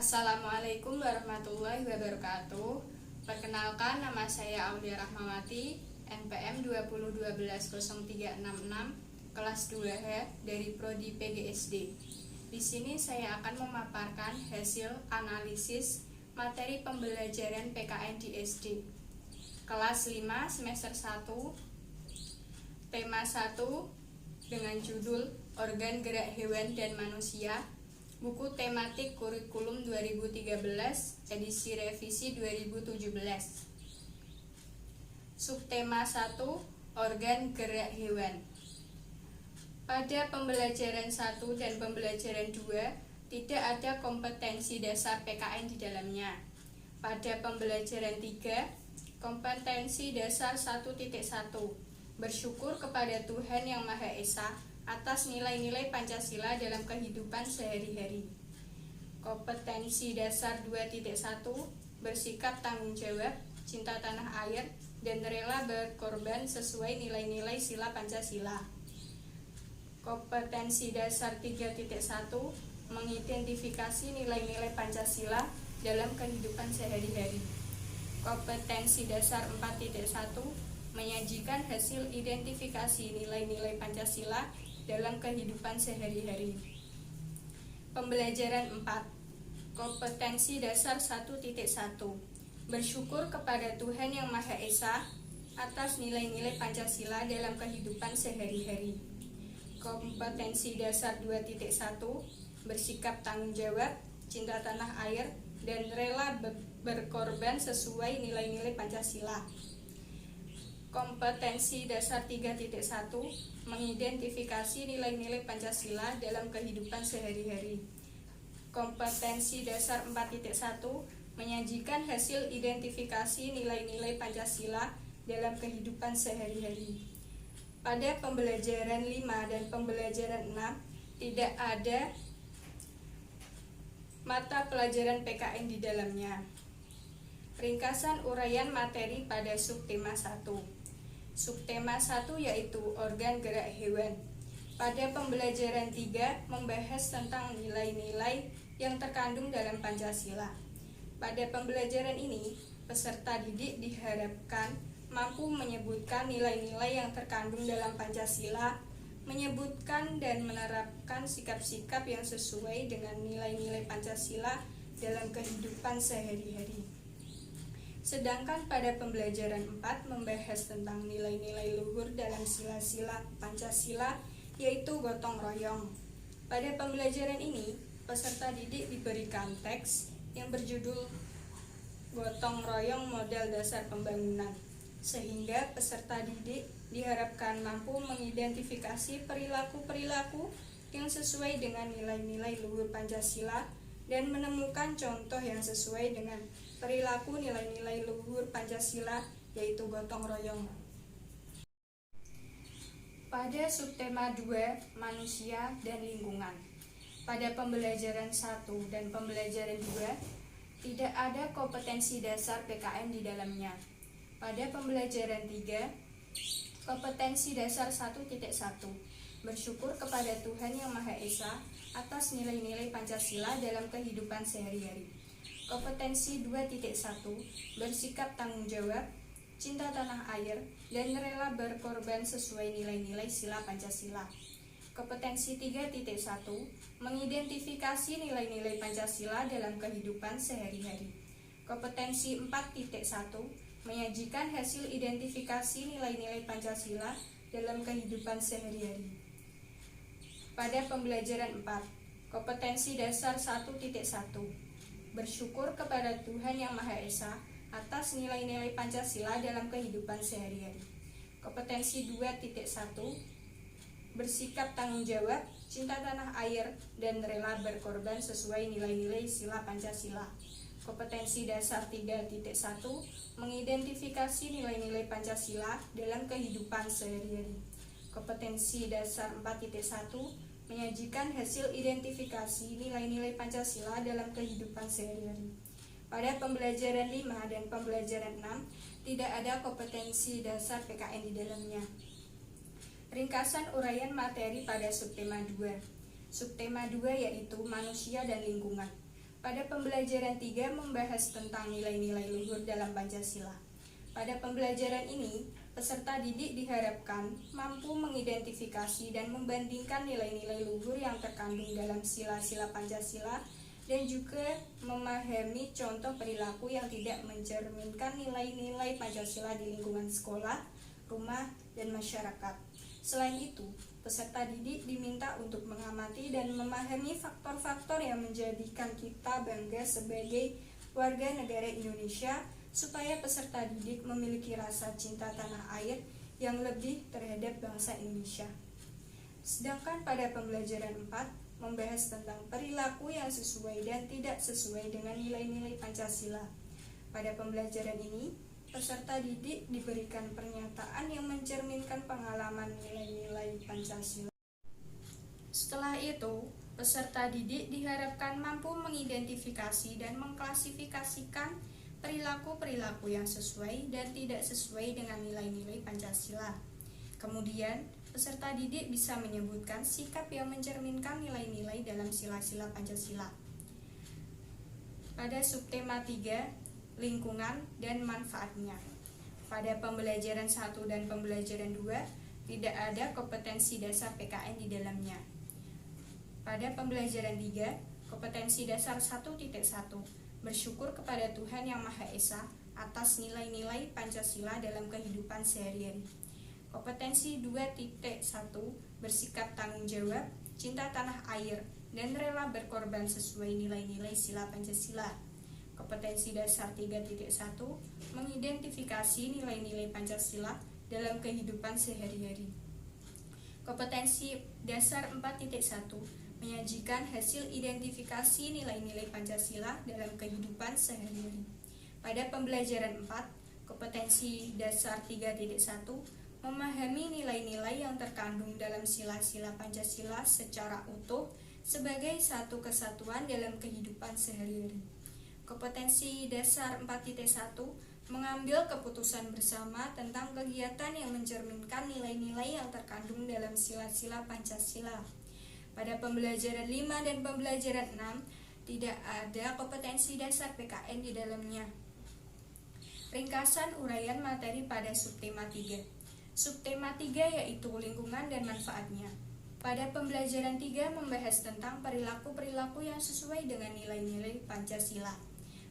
Assalamualaikum warahmatullahi wabarakatuh. Perkenalkan, nama saya Aulia Rahmawati, NPM 2012-0366, kelas 2H dari Prodi PGSD. Di sini saya akan memaparkan hasil analisis materi pembelajaran PKN di SD. Kelas 5 semester 1, tema 1 dengan judul Organ Gerak Hewan dan Manusia. Buku tematik kurikulum 2013 edisi revisi 2017. Subtema 1 Organ gerak hewan. Pada pembelajaran 1 dan pembelajaran 2 tidak ada kompetensi dasar PKN di dalamnya. Pada pembelajaran 3 kompetensi dasar 1.1 bersyukur kepada Tuhan Yang Maha Esa atas nilai-nilai Pancasila dalam kehidupan sehari-hari. Kompetensi dasar 2.1 bersikap tanggung jawab, cinta tanah air, dan rela berkorban sesuai nilai-nilai sila Pancasila. Kompetensi dasar 3.1 mengidentifikasi nilai-nilai Pancasila dalam kehidupan sehari-hari. Kompetensi dasar 4.1 menyajikan hasil identifikasi nilai-nilai Pancasila dalam kehidupan sehari-hari. Pembelajaran 4 kompetensi dasar 1.1 bersyukur kepada Tuhan Yang Maha Esa atas nilai-nilai Pancasila dalam kehidupan sehari-hari. Kompetensi dasar 2.1 bersikap tanggung jawab, cinta tanah air, dan rela berkorban sesuai nilai-nilai Pancasila. Kompetensi dasar 3.1 mengidentifikasi nilai-nilai Pancasila dalam kehidupan sehari-hari. Kompetensi dasar 4.1 menyajikan hasil identifikasi nilai-nilai Pancasila dalam kehidupan sehari-hari. Pada pembelajaran 5 dan pembelajaran 6 tidak ada mata pelajaran PKN di dalamnya. Ringkasan uraian materi pada subtema 1. Subtema 1 yaitu organ gerak hewan. Pada pembelajaran 3 membahas tentang nilai-nilai yang terkandung dalam Pancasila. Pada pembelajaran ini, peserta didik diharapkan mampu menyebutkan nilai-nilai yang terkandung dalam Pancasila, menyebutkan dan menerapkan sikap-sikap yang sesuai dengan nilai-nilai Pancasila dalam kehidupan sehari-hari. Sedangkan pada pembelajaran 4 membahas tentang nilai-nilai luhur dalam sila-sila Pancasila, yaitu gotong royong. Pada pembelajaran ini, peserta didik diberikan teks yang berjudul Gotong Royong Modal Dasar Pembangunan, sehingga peserta didik diharapkan mampu mengidentifikasi perilaku-perilaku yang sesuai dengan nilai-nilai luhur Pancasila dan menemukan contoh yang sesuai dengan perilaku nilai-nilai luhur Pancasila, yaitu gotong royong. Pada subtema 2, manusia dan lingkungan. Pada pembelajaran 1 dan pembelajaran 2 tidak ada kompetensi dasar PKN di dalamnya. Pada pembelajaran 3, kompetensi dasar 1.1 bersyukur kepada Tuhan Yang Maha Esa atas nilai-nilai Pancasila dalam kehidupan sehari-hari. Kompetensi 2.1 bersikap tanggung jawab, cinta tanah air, dan rela berkorban sesuai nilai-nilai sila Pancasila. Kompetensi 3.1 mengidentifikasi nilai-nilai Pancasila dalam kehidupan sehari-hari. Kompetensi 4.1 menyajikan hasil identifikasi nilai-nilai Pancasila dalam kehidupan sehari-hari. Pada pembelajaran 4, kompetensi dasar 1.1 bersyukur kepada Tuhan Yang Maha Esa atas nilai-nilai Pancasila dalam kehidupan sehari-hari. Kompetensi 2.1 bersikap tanggung jawab, cinta tanah air, dan rela berkorban sesuai nilai-nilai sila Pancasila. Kompetensi dasar 3.1 mengidentifikasi nilai-nilai Pancasila dalam kehidupan sehari-hari. Kompetensi dasar 4.1 menyajikan hasil identifikasi nilai-nilai Pancasila dalam kehidupan sehari-hari. Pada pembelajaran 5 dan pembelajaran 6 tidak ada kompetensi dasar PKN di dalamnya. Ringkasan uraian materi pada subtema 2. Subtema 2 yaitu manusia dan lingkungan. Pada pembelajaran 3 membahas tentang nilai-nilai luhur dalam Pancasila. Pada pembelajaran ini, peserta didik diharapkan mampu mengidentifikasi dan membandingkan nilai-nilai luhur yang terkandung dalam sila-sila Pancasila dan juga memahami contoh perilaku yang tidak mencerminkan nilai-nilai Pancasila di lingkungan sekolah, rumah, dan masyarakat. Selain itu, peserta didik diminta untuk mengamati dan memahami faktor-faktor yang menjadikan kita bangga sebagai warga negara Indonesia, supaya peserta didik memiliki rasa cinta tanah air yang lebih terhadap bangsa Indonesia. Sedangkan pada pembelajaran 4 membahas tentang perilaku yang sesuai dan tidak sesuai dengan nilai-nilai Pancasila. Pada pembelajaran ini, peserta didik diberikan pernyataan yang mencerminkan pengalaman nilai-nilai Pancasila. Setelah itu, peserta didik diharapkan mampu mengidentifikasi dan mengklasifikasikan perilaku-perilaku yang sesuai dan tidak sesuai dengan nilai-nilai Pancasila. Kemudian, peserta didik bisa menyebutkan sikap yang mencerminkan nilai-nilai dalam sila-sila Pancasila. Pada subtema 3, lingkungan dan manfaatnya. Pada pembelajaran 1 dan pembelajaran 2 tidak ada kompetensi dasar PKN di dalamnya. Pada pembelajaran 3, kompetensi dasar 1.1, bersyukur kepada Tuhan Yang Maha Esa atas nilai-nilai Pancasila dalam kehidupan sehari-hari. Kompetensi 2.1, bersikap tanggung jawab, cinta tanah air, dan rela berkorban sesuai nilai-nilai sila Pancasila. Kompetensi dasar 3.1, mengidentifikasi nilai-nilai Pancasila dalam kehidupan sehari-hari. Kompetensi dasar 4.1, menyajikan hasil identifikasi nilai-nilai Pancasila dalam kehidupan sehari-hari. Pada pembelajaran 4, kompetensi dasar 3.1, memahami nilai-nilai yang terkandung dalam sila-sila Pancasila secara utuh sebagai satu kesatuan dalam kehidupan sehari-hari. Kompetensi dasar 4.1, mengambil keputusan bersama tentang kegiatan yang mencerminkan nilai-nilai yang terkandung dalam sila-sila Pancasila. Pada pembelajaran 5 dan pembelajaran 6 tidak ada kompetensi dasar PKN di dalamnya. Ringkasan uraian materi pada subtema 3. Subtema 3 yaitu lingkungan dan manfaatnya. Pada pembelajaran 3 membahas tentang perilaku-perilaku yang sesuai dengan nilai-nilai Pancasila.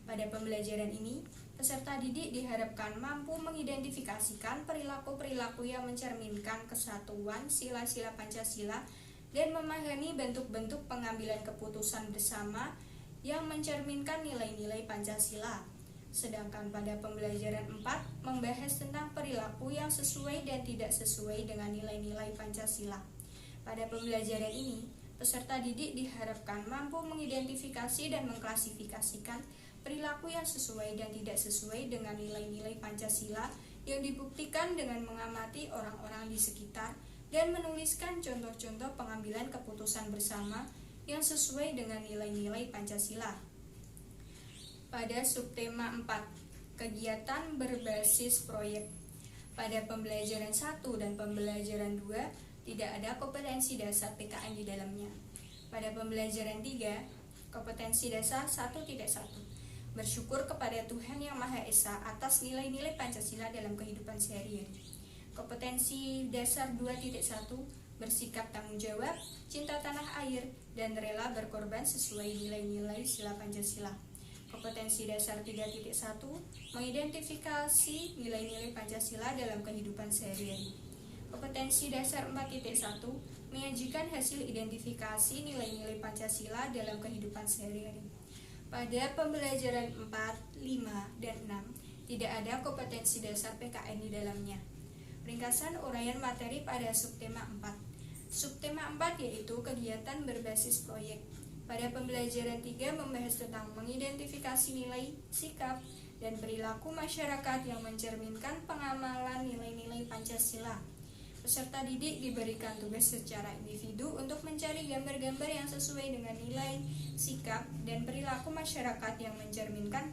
Pada pembelajaran ini, peserta didik diharapkan mampu mengidentifikasikan perilaku-perilaku yang mencerminkan kesatuan sila-sila Pancasila dan memahami bentuk-bentuk pengambilan keputusan bersama yang mencerminkan nilai-nilai Pancasila. Sedangkan pada pembelajaran 4 membahas tentang perilaku yang sesuai dan tidak sesuai dengan nilai-nilai Pancasila. Pada pembelajaran ini, peserta didik diharapkan mampu mengidentifikasi dan mengklasifikasikan perilaku yang sesuai dan tidak sesuai dengan nilai-nilai Pancasila yang dibuktikan dengan mengamati orang-orang di sekitar dan menuliskan contoh-contoh pengambilan keputusan bersama yang sesuai dengan nilai-nilai Pancasila. Pada subtema 4, kegiatan berbasis proyek. Pada pembelajaran 1 dan pembelajaran 2 tidak ada kompetensi dasar PKN di dalamnya. Pada pembelajaran 3, kompetensi dasar 1.1, bersyukur kepada Tuhan Yang Maha Esa atas nilai-nilai Pancasila dalam kehidupan sehari-hari. Kompetensi dasar 2.1, bersikap tanggung jawab, cinta tanah air, dan rela berkorban sesuai nilai-nilai sila Pancasila. Kompetensi dasar 3.1, mengidentifikasi nilai-nilai Pancasila dalam kehidupan sehari-hari. Kompetensi dasar 4.1, menyajikan hasil identifikasi nilai-nilai Pancasila dalam kehidupan sehari-hari. Pada pembelajaran 4, 5, dan 6 tidak ada kompetensi dasar PKN di dalamnya. Ringkasan uraian materi pada subtema 4. Subtema 4 yaitu kegiatan berbasis proyek. Pada pembelajaran 3 membahas tentang mengidentifikasi nilai, sikap, dan perilaku masyarakat yang mencerminkan pengamalan nilai-nilai Pancasila. Peserta didik diberikan tugas secara individu untuk mencari gambar-gambar yang sesuai dengan nilai, sikap, dan perilaku masyarakat yang mencerminkan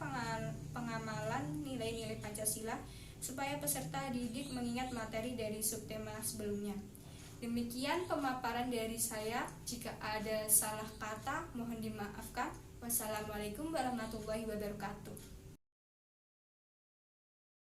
pengamalan nilai-nilai Pancasila supaya peserta didik mengingat materi dari subtema sebelumnya. Demikian pemaparan dari saya. Jika ada salah kata, mohon dimaafkan. Wassalamualaikum warahmatullahi wabarakatuh.